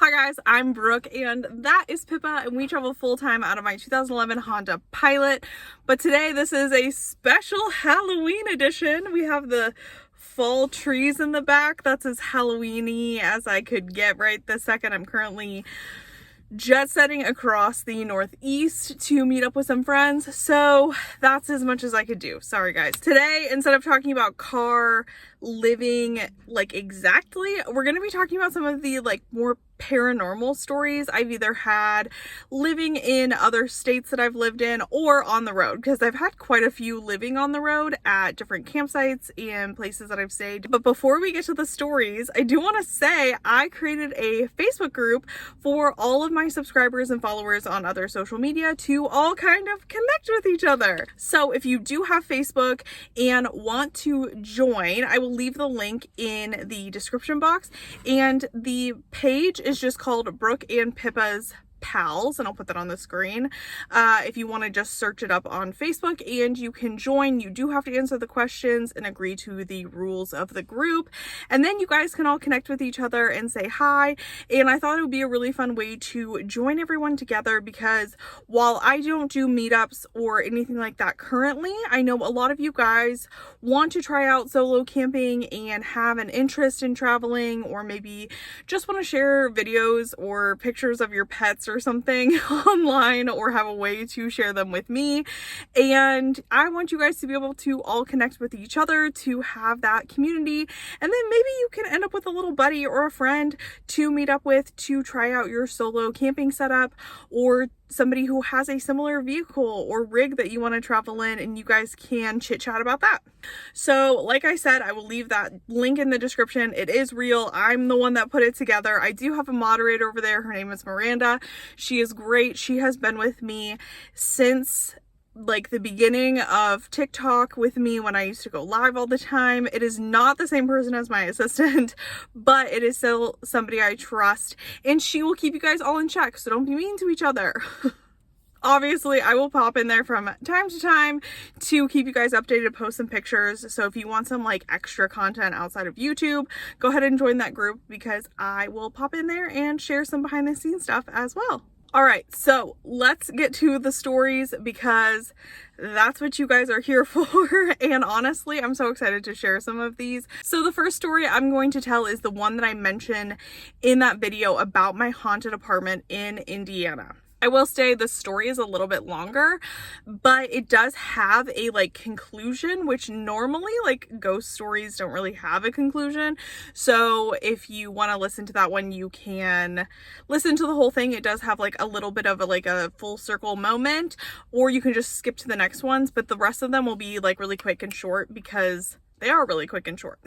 Hi guys, I'm Brooke and that is Pippa, and we travel full-time out of my 2011 Honda Pilot. But today this is a special Halloween edition. We have the fall trees in the back. That's as Halloween-y as I could get right this second. I'm currently jet setting across the Northeast to meet up with some friends, so that's as much as I could do. Sorry guys. Today, instead of talking about car living like exactly, we're going to be talking about some of the like more paranormal stories I've either had living in other states that I've lived in or on the road, because I've had quite a few living on the road at different campsites and places that I've stayed. But before we get to the stories, I do want to say I created a Facebook group for all of my subscribers and followers on other social media to all kind of connect with each other. So if you do have Facebook and want to join, I will leave the link in the description box, and the page is just called Brooke and Pippa's Pals, and I'll put that on the screen if you want to just search it up on Facebook, and you can join. You do have to answer the questions and agree to the rules of the group, and then you guys can all connect with each other and say hi. And I thought it would be a really fun way to join everyone together, because while I don't do meetups or anything like that currently, I know a lot of you guys want to try out solo camping and have an interest in traveling, or maybe just want to share videos or pictures of your pets or something online, or have a way to share them with me. And I want you guys to be able to all connect with each other, to have that community, and then maybe you can end up with a little buddy or a friend to meet up with to try out your solo camping setup, or somebody who has a similar vehicle or rig that you want to travel in, and you guys can chit chat about that. So like I said, I will leave that link in the description. It is real. I'm the one that put it together. I do have a moderator over there. Her name is Miranda. She is great. She has been with me since like the beginning of TikTok with me when I used to go live all the time. It is not the same person as my assistant, but it is still somebody I trust, and she will keep you guys all in check, so don't be mean to each other. Obviously, I will pop in there from time to time to keep you guys updated, post some pictures. So if you want some like extra content outside of YouTube, go ahead and join that group, because I will pop in there and share some behind the scenes stuff as well. All right, so let's get to the stories, because that's what you guys are here for. And honestly, I'm so excited to share some of these. So the first story I'm going to tell is the one that I mentioned in that video about my haunted apartment in Indiana. I will say the story is a little bit longer, but it does have a like conclusion, which normally like ghost stories don't really have a conclusion. So if you want to listen to that one, you can listen to the whole thing. It does have like a little bit of a full circle moment, or you can just skip to the next ones, but the rest of them will be like really quick and short, because they are really quick and short.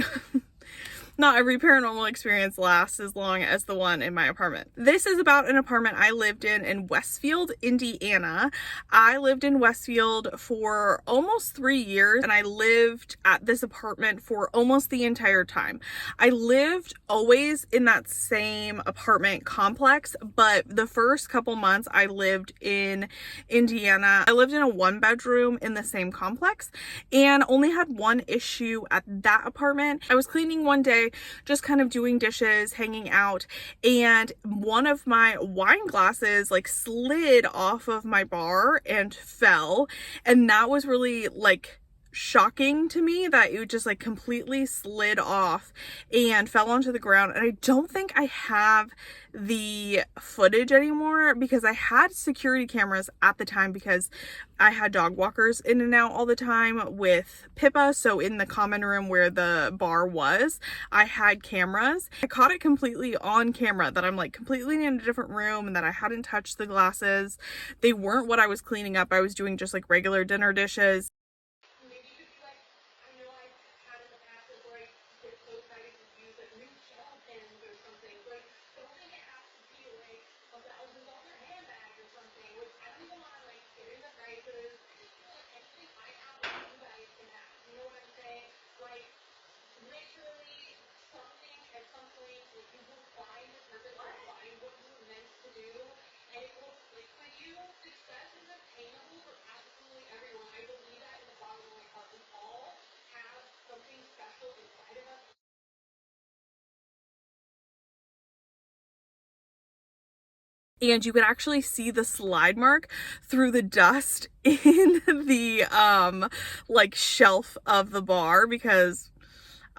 Not every paranormal experience lasts as long as the one in my apartment. This is about an apartment I lived in Westfield, Indiana. I lived in Westfield for almost 3 years, and I lived at this apartment for almost the entire time. I lived always in that same apartment complex, but the first couple months I lived in Indiana, I lived in a 1-bedroom in the same complex, and only had one issue at that apartment. I was cleaning one day, just kind of doing dishes, hanging out, and one of my wine glasses like slid off of my bar and fell, and that was really like shocking to me, that it just like completely slid off and fell onto the ground. And I don't think I have the footage anymore, because I had security cameras at the time, because I had dog walkers in and out all the time with Pippa. So in the common room where the bar was, I had cameras. I caught it completely on camera that I'm like completely in a different room, and that I hadn't touched the glasses. They weren't what I was cleaning up. I was doing just like regular dinner dishes. and you could actually see the slide mark through the dust in the like shelf of the bar, because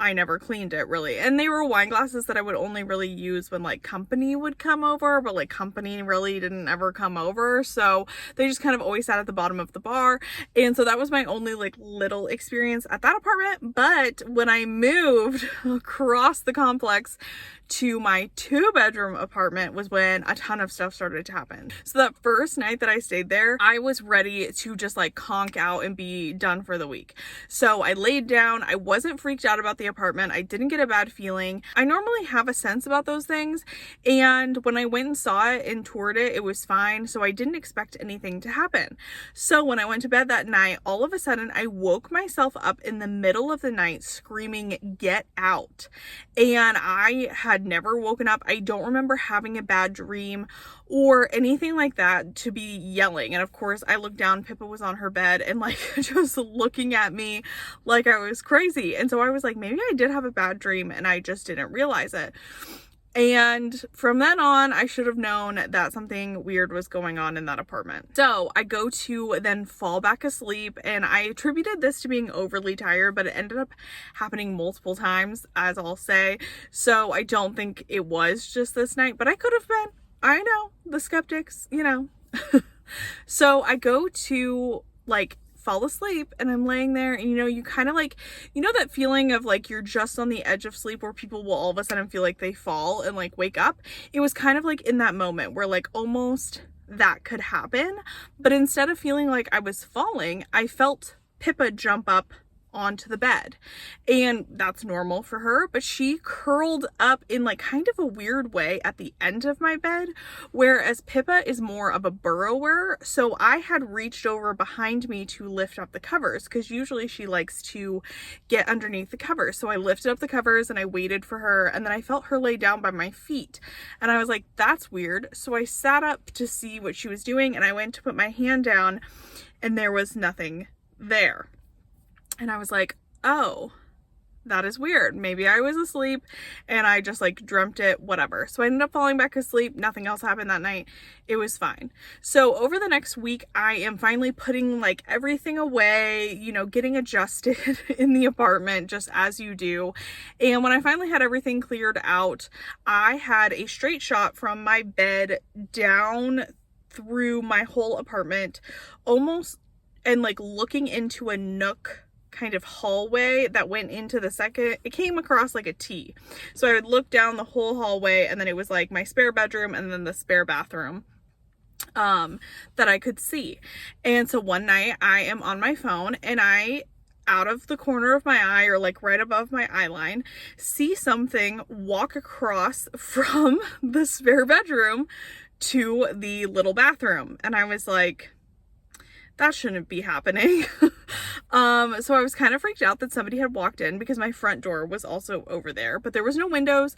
I never cleaned it really. And they were wine glasses that I would only really use when like company would come over, but like company really didn't ever come over. So they just kind of always sat at the bottom of the bar. And so that was my only like little experience at that apartment. But when I moved across the complex to my 2-bedroom apartment was when a ton of stuff started to happen. So that first night that I stayed there, I was ready to just like conk out and be done for the week. So I laid down. I wasn't freaked out about the apartment. I didn't get a bad feeling. I normally have a sense about those things, and when I went and saw it and toured it, it was fine. So I didn't expect anything to happen. So when I went to bed that night, all of a sudden I woke myself up in the middle of the night screaming, "Get out!" And I had never woken up. I don't remember having a bad dream or anything like that to be yelling. And of course I looked down, Pippa was on her bed and like just looking at me like I was crazy. And so I was like, maybe I did have a bad dream and I just didn't realize it. And from then on, I should have known that something weird was going on in that apartment. So I go to then fall back asleep, and I attributed this to being overly tired, but it ended up happening multiple times, as I'll say. So I don't think it was just this night, but I could have been. I know, the skeptics, you know. So I go to like fall asleep, and I'm laying there, and you know, you kind of like, you know that feeling of like you're just on the edge of sleep where people will all of a sudden feel like they fall and like wake up. It was kind of like in that moment where like almost that could happen, but instead of feeling like I was falling, I felt Pippa jump up onto the bed, and that's normal for her, but she curled up in like kind of a weird way at the end of my bed, whereas Pippa is more of a burrower. So I had reached over behind me to lift up the covers, because usually she likes to get underneath the covers. So I lifted up the covers and I waited for her, and then I felt her lay down by my feet, and I was like, that's weird. So I sat up to see what she was doing, and I went to put my hand down, and there was nothing there. And I was like, oh, that is weird. Maybe I was asleep and I just like dreamt it, whatever. So I ended up falling back asleep. Nothing else happened that night. It was fine. So over the next week, I am finally putting like everything away, you know, getting adjusted in the apartment, just as you do. And when I finally had everything cleared out, I had a straight shot from my bed down through my whole apartment, almost, and like looking into a nook kind of hallway that went into the second. It came across like a T. So I would look down the whole hallway, and then it was like my spare bedroom and then the spare bathroom that I could see. And so one night I am on my phone, and I, out of the corner of my eye, or like right above my eye line, see something walk across from the spare bedroom to the little bathroom. And I was like, that shouldn't be happening. So I was kind of freaked out that somebody had walked in, because my front door was also over there, but there was no windows.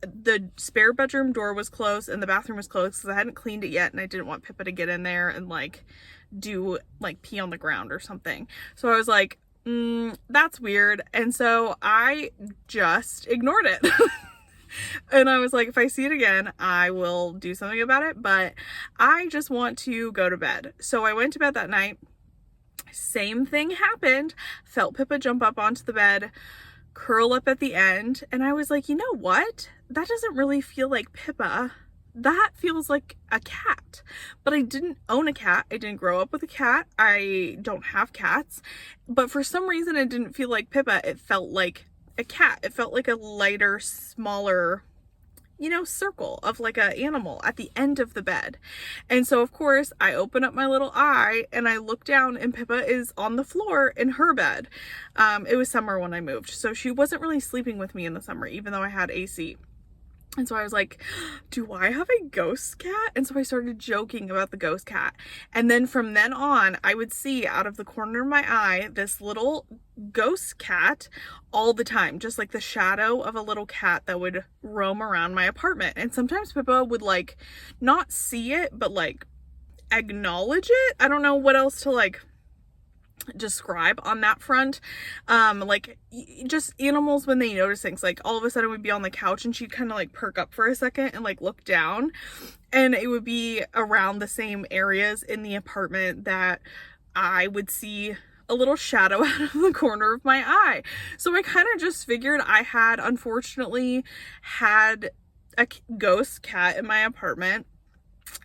The spare bedroom door was closed and the bathroom was closed because I hadn't cleaned it yet, and I didn't want Pippa to get in there and like do like pee on the ground or something. So I was like, that's weird. And so I just ignored it. And I was like, if I see it again, I will do something about it, but I just want to go to bed. So I went to bed that night. Same thing happened. Felt Pippa jump up onto the bed, curl up at the end. And I was like, you know what? That doesn't really feel like Pippa. That feels like a cat. But I didn't own a cat. I didn't grow up with a cat. I don't have cats. But for some reason, it didn't feel like Pippa. It felt like a cat. It felt like a lighter, smaller, you know, circle of like an animal at the end of the bed. And so of course I open up my little eye and I look down, and Pippa is on the floor in her bed. It was summer when I moved, so she wasn't really sleeping with me in the summer, even though I had AC. And so I was like, do I have a ghost cat? And so I started joking about the ghost cat. And then from then on, I would see out of the corner of my eye this little ghost cat all the time, just like the shadow of a little cat that would roam around my apartment. And sometimes Pippa would like not see it, but like acknowledge it. I don't know what else to like describe on that front. Like just animals when they notice things, like all of a sudden we'd be on the couch and she'd kind of like perk up for a second and like look down, and it would be around the same areas in the apartment that I would see a little shadow out of the corner of my eye. So I kind of just figured I had unfortunately had a ghost cat in my apartment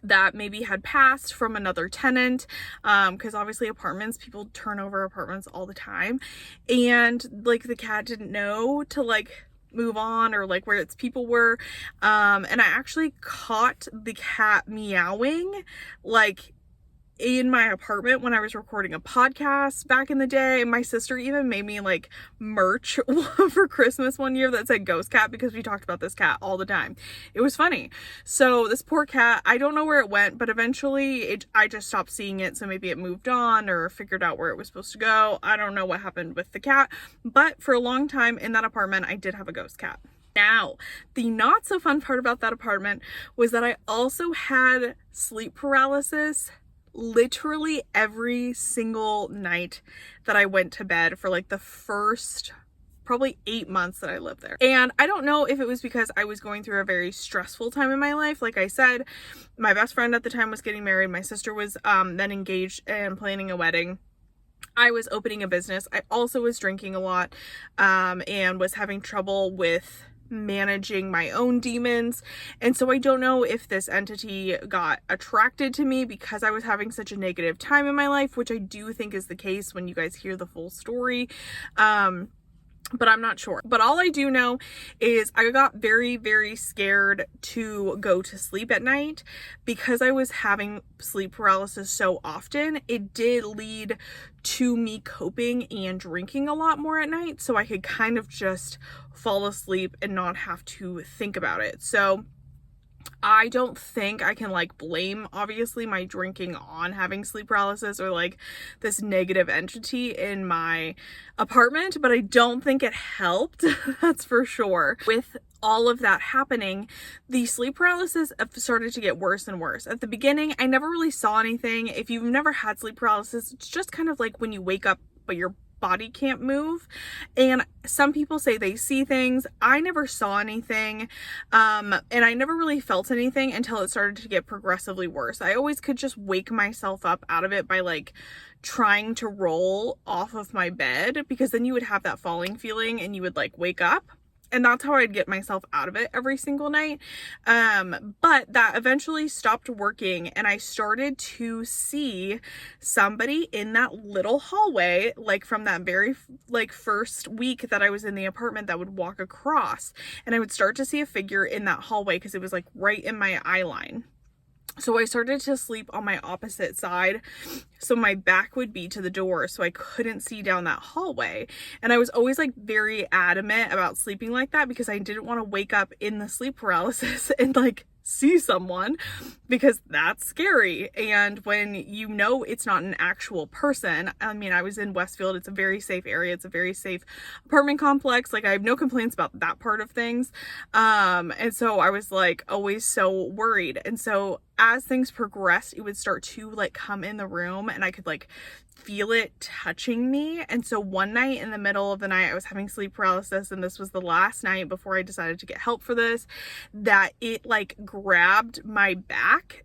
that maybe had passed from another tenant, because obviously people turn over apartments all the time, and like the cat didn't know to like move on or like where its people were, and I actually caught the cat meowing like in my apartment when I was recording a podcast back in the day. My sister even made me like merch for Christmas one year that said ghost cat, because we talked about this cat all the time. It was funny. So this poor cat, I don't know where it went, but eventually I just stopped seeing it. So maybe it moved on or figured out where it was supposed to go. I don't know what happened with the cat, but for a long time in that apartment, I did have a ghost cat. Now, the not so fun part about that apartment was that I also had sleep paralysis literally every single night that I went to bed for like the first probably 8 months that I lived there. And I don't know if it was because I was going through a very stressful time in my life. Like I said, my best friend at the time was getting married. My sister was then engaged and planning a wedding. I was opening a business. I also was drinking a lot, and was having trouble with managing my own demons. And so I don't know if this entity got attracted to me because I was having such a negative time in my life, which I do think is the case when you guys hear the full story. But I'm not sure. But all I do know is I got very, very scared to go to sleep at night because I was having sleep paralysis so often. It did lead to me coping and drinking a lot more at night, so I could kind of just fall asleep and not have to think about it. So I don't think I can like blame obviously my drinking on having sleep paralysis or like this negative entity in my apartment, but I don't think it helped. That's for sure. With all of that happening, the sleep paralysis started to get worse and worse. At the beginning, I never really saw anything. If you've never had sleep paralysis, it's just kind of like when you wake up but your body can't move, and some people say they see things. I never saw anything, and I never really felt anything until it started to get progressively worse. I always could just wake myself up out of it by like trying to roll off of my bed, because then you would have that falling feeling and you would like wake up. And that's how I'd get myself out of it every single night. But that eventually stopped working, and I started to see somebody in that little hallway, like from that very like first week that I was in the apartment, that would walk across, and I would start to see a figure in that hallway because it was like right in my eye line. So I started to sleep on my opposite side, so my back would be to the door, so I couldn't see down that hallway. And I was always like very adamant about sleeping like that because I didn't want to wake up in the sleep paralysis and like see someone, because that's scary. And when you know it's not an actual person, I mean, I was in Westfield, it's a very safe area, it's a very safe apartment complex, like I have no complaints about that part of things, and so I was like always so worried. And so as things progressed, it would start to like come in the room and I could like feel it touching me. And so one night in the middle of the night, I was having sleep paralysis, and this was the last night before I decided to get help for this, that it like grabbed my back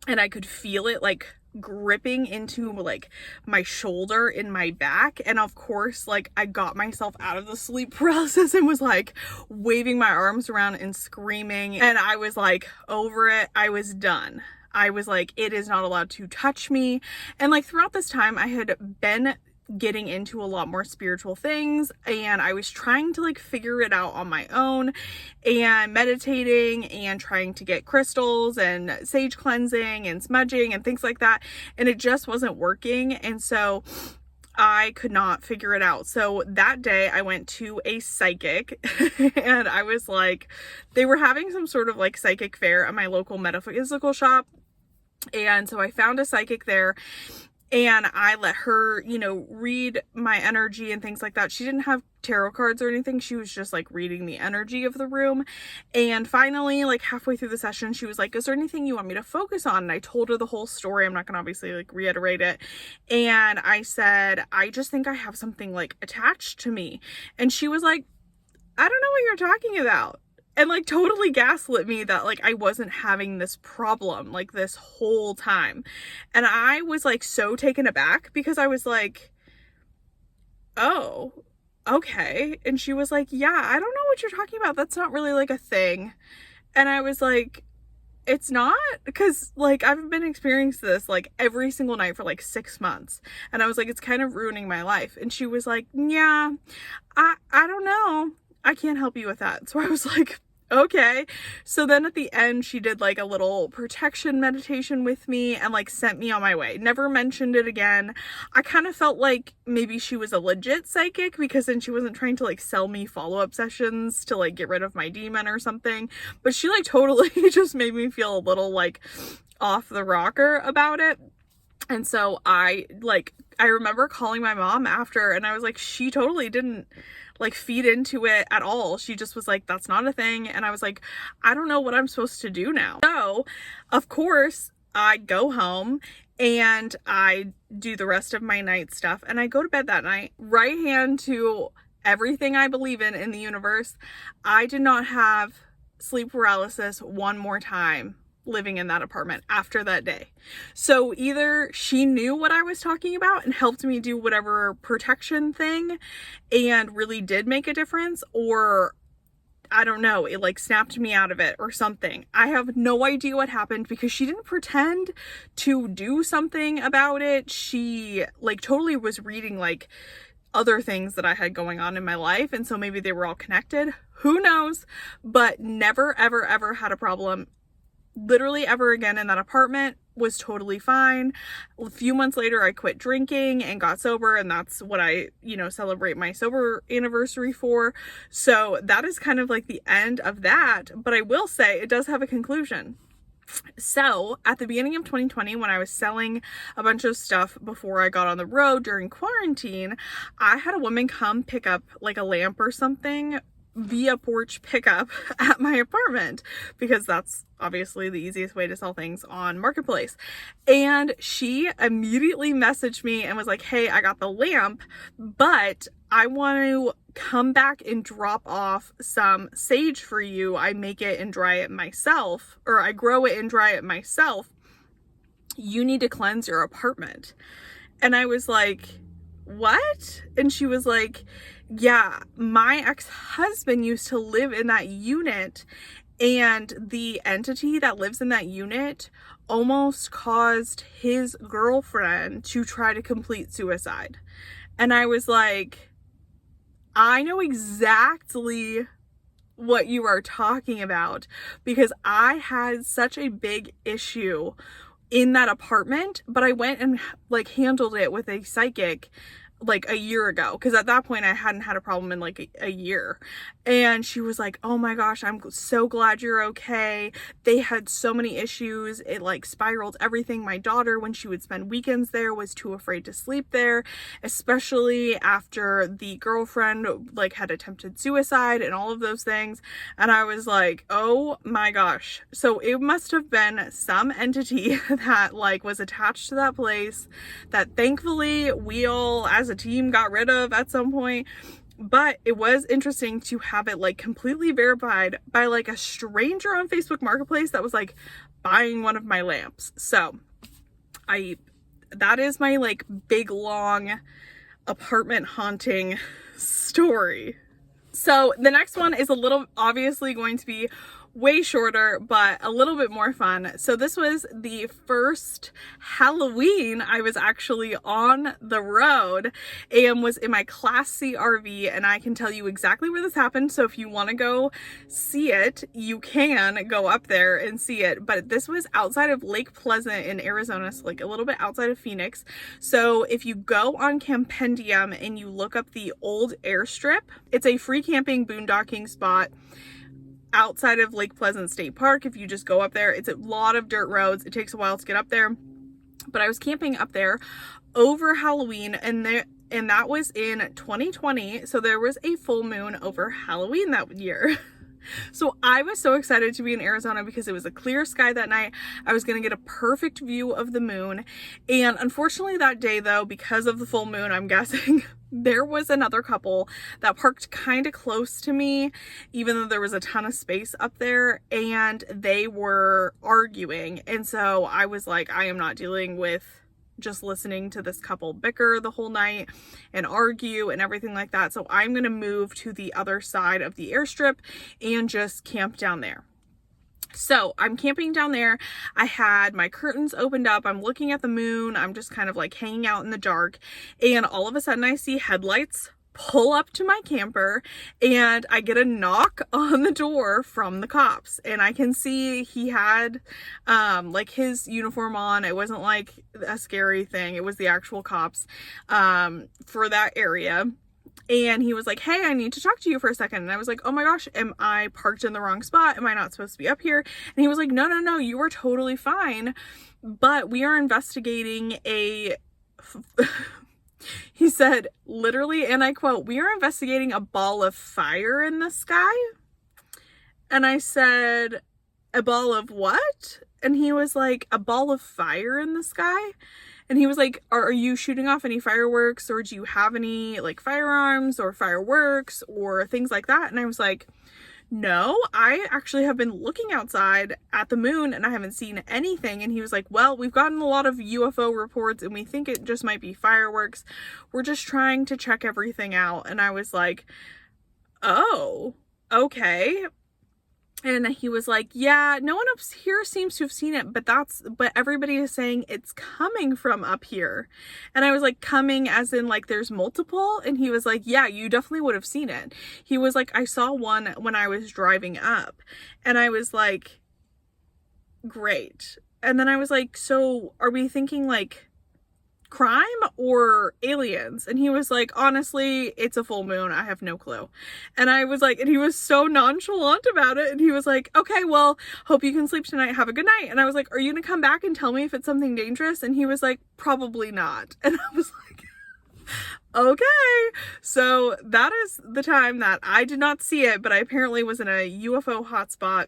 and I could feel it like gripping into like my shoulder in my back. And of course, like I got myself out of the sleep paralysis and was like waving my arms around and screaming, and I was like over it. I was done. I was like, it is not allowed to touch me. And like throughout this time, I had been getting into a lot more spiritual things, and I was trying to like figure it out on my own, and meditating and trying to get crystals and sage cleansing and smudging and things like that, and it just wasn't working. And so I could not figure it out. So that day I went to a psychic and I was like, they were having some sort of like psychic fair at my local metaphysical shop. And so I found a psychic there, and I let her, you know, read my energy and things like that. She didn't have tarot cards or anything. She was just like reading the energy of the room. And finally, like halfway through the session, she was like, is there anything you want me to focus on? And I told her the whole story. I'm not gonna obviously like reiterate it. And I said, I just think I have something like attached to me. And she was like, I don't know what you're talking about. And like totally gaslit me that like I wasn't having this problem like this whole time. And I was like so taken aback because I was like, oh, okay. And she was like, yeah, I don't know what you're talking about. That's not really like a thing. And I was like, it's not? Because like I've been experiencing this like every single night for like 6 months. And I was like, it's kind of ruining my life. And she was like, yeah, I don't know. I can't help you with that. So I was like, okay. So then at the end, she did like a little protection meditation with me and like sent me on my way. Never mentioned it again. I kind of felt like maybe she was a legit psychic because then she wasn't trying to like sell me follow-up sessions to like get rid of my demon or something. But she like totally just made me feel a little like off the rocker about it. And so I remember calling my mom after and I was like, she totally didn't like feed into it at all. She just was like, that's not a thing. And I was like, I don't know what I'm supposed to do now. So of course I go home and I do the rest of my night stuff and I go to bed that night, right hand to everything I believe in the universe. I did not have sleep paralysis one more time living in that apartment after that day. So either she knew what I was talking about and helped me do whatever protection thing and really did make a difference, or I don't know, it like snapped me out of it or something. I have no idea what happened because she didn't pretend to do something about it. She like totally was reading like other things that I had going on in my life, and so maybe they were all connected. Who knows? But never ever ever had a problem literally ever again in that apartment. Was totally fine. A few months later I quit drinking and got sober, and that's what I, celebrate my sober anniversary for. So that is kind of like the end of that, but I will say it does have a conclusion. So at the beginning of 2020, when I was selling a bunch of stuff before I got on the road during quarantine, I had a woman come pick up like a lamp or something via porch pickup at my apartment because that's obviously the easiest way to sell things on Marketplace. And she immediately messaged me and was like, hey, I got the lamp, but I want to come back and drop off some sage for you. I make it and dry it myself, or I grow it and dry it myself. You need to cleanse your apartment. And I was like, what? And she was like, yeah, my ex-husband used to live in that unit, and the entity that lives in that unit almost caused his girlfriend to try to complete suicide. And I was like, I know exactly what you are talking about because I had such a big issue in that apartment, but I went and like handled it with a psychic like a year ago, because at that point I hadn't had a problem in like a year. And she was like, oh my gosh, I'm so glad you're okay. They had so many issues. It like spiraled everything. My daughter, when she would spend weekends there, was too afraid to sleep there, especially after the girlfriend like had attempted suicide and all of those things. And I was like, oh my gosh. So it must have been some entity that like was attached to that place that thankfully we all as a team got rid of at some point. But it was interesting to have it like completely verified by like a stranger on Facebook Marketplace that was like buying one of my lamps. So that is my like big long apartment haunting story. So the next one is a little obviously going to be way shorter, but a little bit more fun. So this was the first Halloween I was actually on the road and was in my Class C RV, and I can tell you exactly where this happened. So if you want to go see it, you can go up there and see it. But this was outside of Lake Pleasant in Arizona, so like a little bit outside of Phoenix. So if you go on Campendium and you look up the old airstrip, it's a free camping boondocking spot outside of Lake Pleasant State Park. If you just go up there, it's a lot of dirt roads. It takes a while to get up there, but I was camping up there over Halloween, and and that was in 2020. So there was a full moon over Halloween that year. So I was so excited to be in Arizona because it was a clear sky that night. I was going to get a perfect view of the moon. And unfortunately that day though, because of the full moon, I'm guessing, there was another couple that parked kind of close to me, even though there was a ton of space up there, and they were arguing. And so I was like, I am not dealing with just listening to this couple bicker the whole night and argue and everything like that. So I'm going to move to the other side of the airstrip and just camp down there. So I'm camping down there. I had my curtains opened up. I'm looking at the moon. I'm just kind of like hanging out in the dark. And all of a sudden I see headlights pull up to my camper, and I get a knock on the door from the cops, and I can see he had like his uniform on. It wasn't like a scary thing. It was the actual cops for that area. And he was like, hey, I need to talk to you for a second. And I was like, oh my gosh, am I parked in the wrong spot? Am I not supposed to be up here? And he was like, no, you are totally fine. But we are investigating a... He said, literally, and I quote, we are investigating a ball of fire in the sky. And I said, a ball of what? And he was like, a ball of fire in the sky? And he was like, are you shooting off any fireworks, or do you have any like firearms or fireworks or things like that? And I was like, no, I actually have been looking outside at the moon and I haven't seen anything. And he was like, well, we've gotten a lot of UFO reports and we think it just might be fireworks. We're just trying to check everything out. And I was like, oh, okay. And he was like, yeah, no one up here seems to have seen it, but everybody is saying it's coming from up here. And I was like, coming as in like there's multiple? And he was like, yeah, you definitely would have seen it. He was like, I saw one when I was driving up. And I was like, great. And then I was like, so are we thinking like crime or aliens? And he was like, honestly, it's a full moon. I have no clue. And I was like, and he was so nonchalant about it. And he was like, okay, well, hope you can sleep tonight. Have a good night. And I was like, are you gonna come back and tell me if it's something dangerous? And he was like, probably not. And I was like, okay. So that is the time that I did not see it, but I apparently was in a UFO hotspot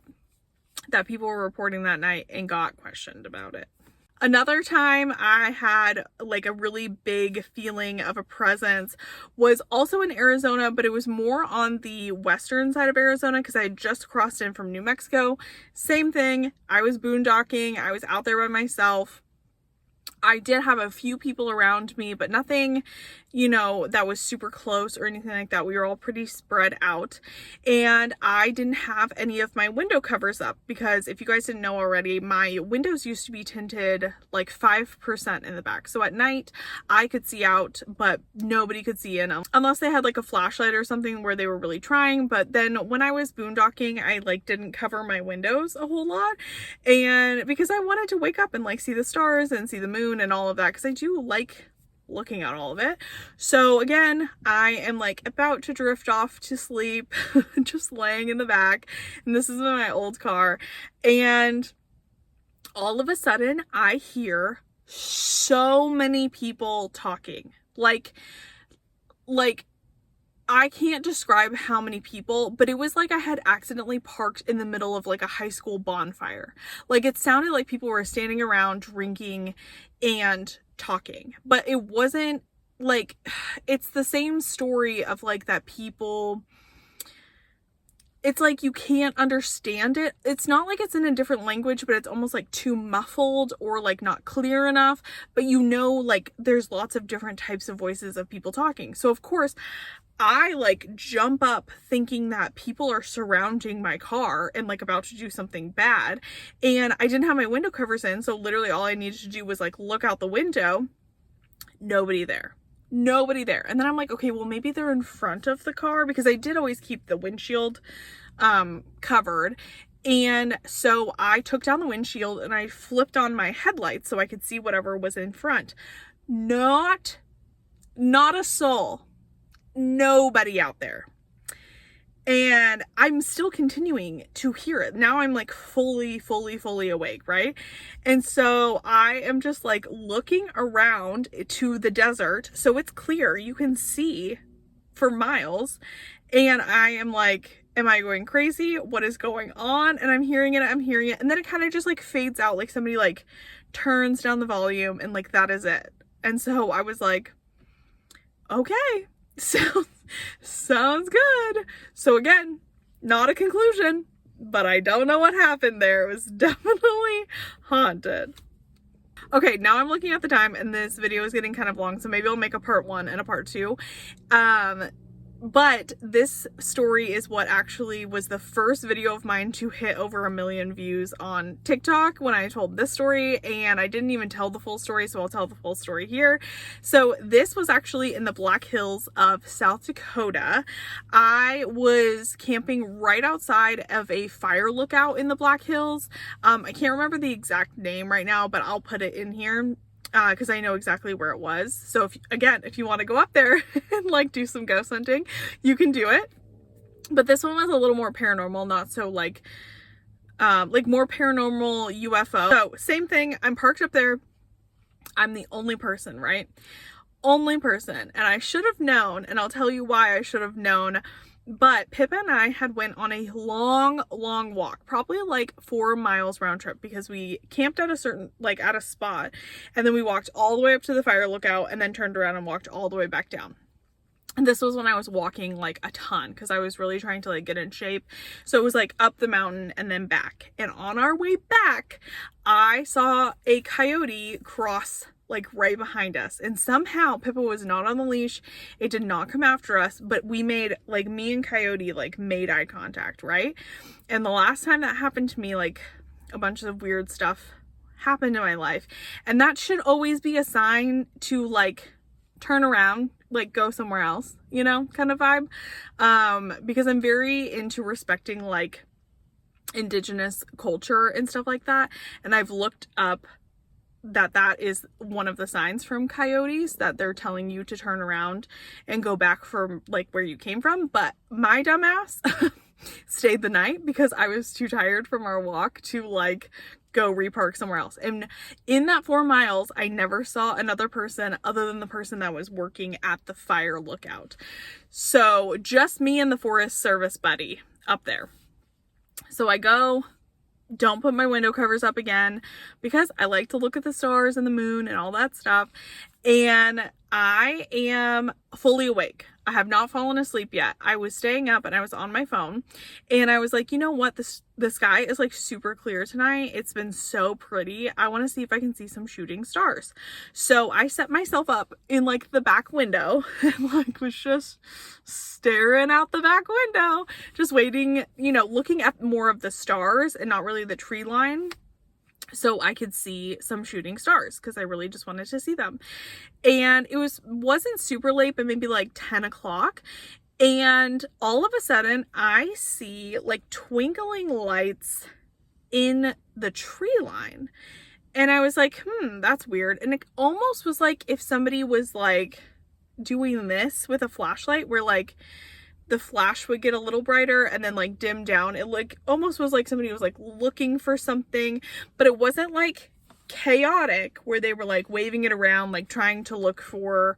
that people were reporting that night and got questioned about it. Another time I had like a really big feeling of a presence was also in Arizona, but it was more on the western side of Arizona because I had just crossed in from New Mexico. Same thing. I was boondocking. I was out there by myself. I did have a few people around me, but nothing, that was super close or anything like that. We were all pretty spread out, and I didn't have any of my window covers up because if you guys didn't know already, my windows used to be tinted like 5% in the back. So at night I could see out, but nobody could see in unless they had like a flashlight or something where they were really trying. But then when I was boondocking, I like didn't cover my windows a whole lot, and because I wanted to wake up and like see the stars and see the moon and all of that, because I do like looking at all of it. So again, I am like about to drift off to sleep, just laying in the back, and this is in my old car, and all of a sudden I hear so many people talking, like I can't describe how many people, but it was like I had accidentally parked in the middle of like a high school bonfire. Like it sounded like people were standing around drinking and talking, but it wasn't like, it's the same story of like that people, it's like you can't understand it. It's not like it's in a different language, but it's almost like too muffled or like not clear enough, but like there's lots of different types of voices of people talking. So of course I like jump up thinking that people are surrounding my car and like about to do something bad. And I didn't have my window covers in. So literally all I needed to do was like look out the window. Nobody there. And then I'm like, okay, well maybe they're in front of the car, because I did always keep the windshield covered. And so I took down the windshield and I flipped on my headlights so I could see whatever was in front. Not a soul. Nobody out there. And I'm still continuing to hear it. Now I'm like fully awake, right? And so I am just like looking around to the desert. So it's clear. You can see for miles. And I am like, am I going crazy? What is going on? And I'm hearing it. And then it kind of just like fades out. Like somebody like turns down the volume and like that is it. And so I was like, okay. Sounds good. So again, not a conclusion, but I don't know what happened there. It was definitely haunted. Okay, now I'm looking at the time and this video is getting kind of long, so maybe I'll make a part 1 and a part 2. But this story is what actually was the first video of mine to hit over 1 million views on TikTok when I told this story, and I didn't even tell the full story, so I'll tell the full story here. So this was actually in the Black Hills of South Dakota. I was camping right outside of a fire lookout in the Black Hills. I can't remember the exact name right now, but I'll put it in here. Because I know exactly where it was. So if you want to go up there and like do some ghost hunting, you can do it. But this one was a little more paranormal, not so like more paranormal UFO. So same thing, I'm parked up there. I'm the only person, right? Only person. And I should have known, and I'll tell you why I should have known. But Pippa and I had went on a long walk, probably like 4 miles round trip, because we camped at at a spot, and then we walked all the way up to the fire lookout and then turned around and walked all the way back down. And this was when I was walking like a ton because I was really trying to like get in shape. So it was like up the mountain and then back. And on our way back, I saw a coyote cross like right behind us, and somehow Pippa was not on the leash. It did not come after us, but we made like, me and Coyote like made eye contact, right? And the last time that happened to me, like a bunch of weird stuff happened in my life, and that should always be a sign to like turn around, like go somewhere else, you know, kind of vibe. Because I'm very into respecting like indigenous culture and stuff like that, and I've looked up that is one of the signs from coyotes, that they're telling you to turn around and go back from like where you came from. But my dumbass stayed the night because I was too tired from our walk to like go repark somewhere else. And in that 4 miles, I never saw another person other than the person that was working at the fire lookout. So just me and the Forest Service buddy up there. So I go, don't put my window covers up again because I like to look at the stars and the moon and all that stuff. And I am fully awake. I have not fallen asleep yet. I was staying up and I was on my phone, and I was like, you know what? The sky is like super clear tonight. It's been so pretty. I want to see if I can see some shooting stars. So I set myself up in like the back window and like was just staring out the back window, just waiting, you know, looking at more of the stars and not really the tree line, so I could see some shooting stars because I really just wanted to see them. And it wasn't super late, but maybe like 10 o'clock. And all of a sudden I see like twinkling lights in the tree line. And I was like, that's weird. And it almost was like if somebody was like doing this with a flashlight, where like the flash would get a little brighter and then like dim down. It like almost was like somebody was like looking for something, but it wasn't like chaotic where they were like waving it around, like trying to look for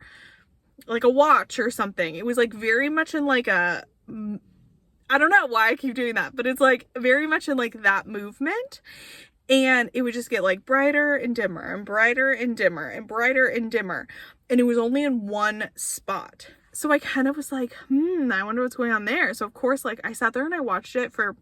like a watch or something. It was like very much in like I don't know why I keep doing that, but it's like very much in like that movement. And it would just get like brighter and dimmer and brighter and dimmer and brighter and dimmer. And it was only in one spot. So I kind of was like, I wonder what's going on there. So of course, like I sat there and I watched it for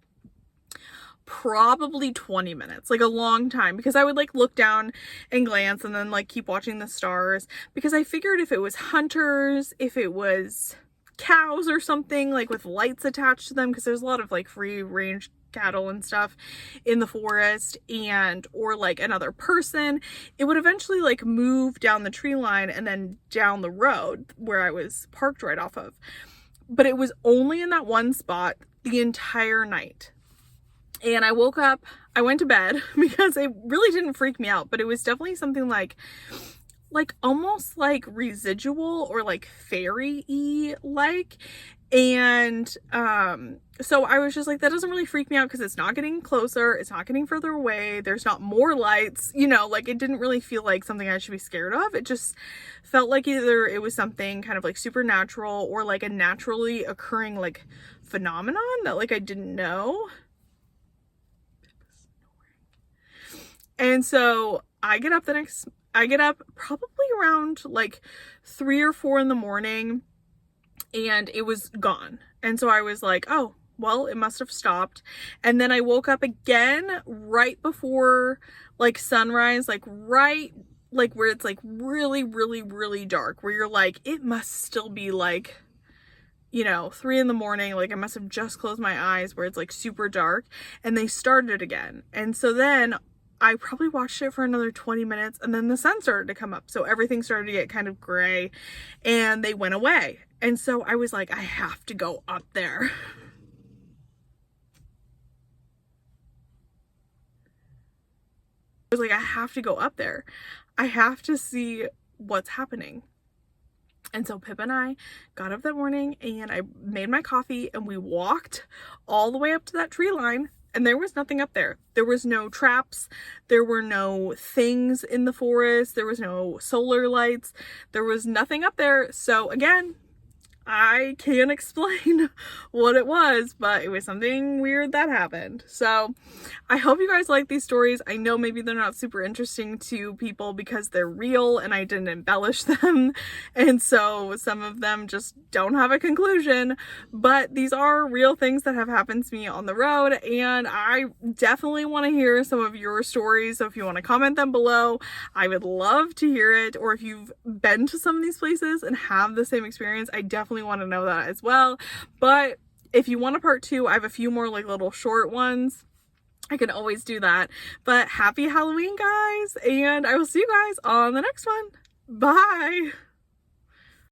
probably 20 minutes, like a long time, because I would like look down and glance and then like keep watching the stars, because I figured if it was hunters, if it was cows or something like with lights attached to them, because there's a lot of like free range cattle and stuff in the forest, and or like another person, it would eventually like move down the tree line and then down the road where I was parked right off of. But it was only in that one spot the entire night. And I woke up, I went to bed because it really didn't freak me out, but it was definitely something like almost like residual or like fairy-y like. And so I was just like, that doesn't really freak me out because it's not getting closer, it's not getting further away, there's not more lights, you know, like it didn't really feel like something I should be scared of. It just felt like either it was something kind of like supernatural or like a naturally occurring like phenomenon that like I didn't know. And so I get up probably around like 3 or 4 in the morning, and it was gone. And so I was like, oh, well, it must have stopped. And then I woke up again right before like sunrise, like right like where it's like really, really, really dark, where you're like, it must still be like, you know, 3 in the morning, like I must have just closed my eyes, where it's like super dark. And they started again. And so then I probably watched it for another 20 minutes, and then the sun started to come up. So everything started to get kind of gray, and they went away. And so I was like, I have to go up there. I was like, I have to go up there. I have to see what's happening. And so Pip and I got up that morning, and I made my coffee, and we walked all the way up to that tree line. And there was nothing up there. There was no traps. There were no things in the forest. There was no solar lights. There was nothing up there. So again, I can't explain what it was, but it was something weird that happened. So I hope you guys like these stories. I know maybe they're not super interesting to people because they're real and I didn't embellish them. And so some of them just don't have a conclusion, but these are real things that have happened to me on the road. And I definitely want to hear some of your stories. So if you want to comment them below, I would love to hear it. Or if you've been to some of these places and have the same experience, I definitely want to know that as well. But if you want a part 2, I have a few more like little short ones. I can always do that. But happy Halloween, guys, and I will see you guys on the next one. Bye.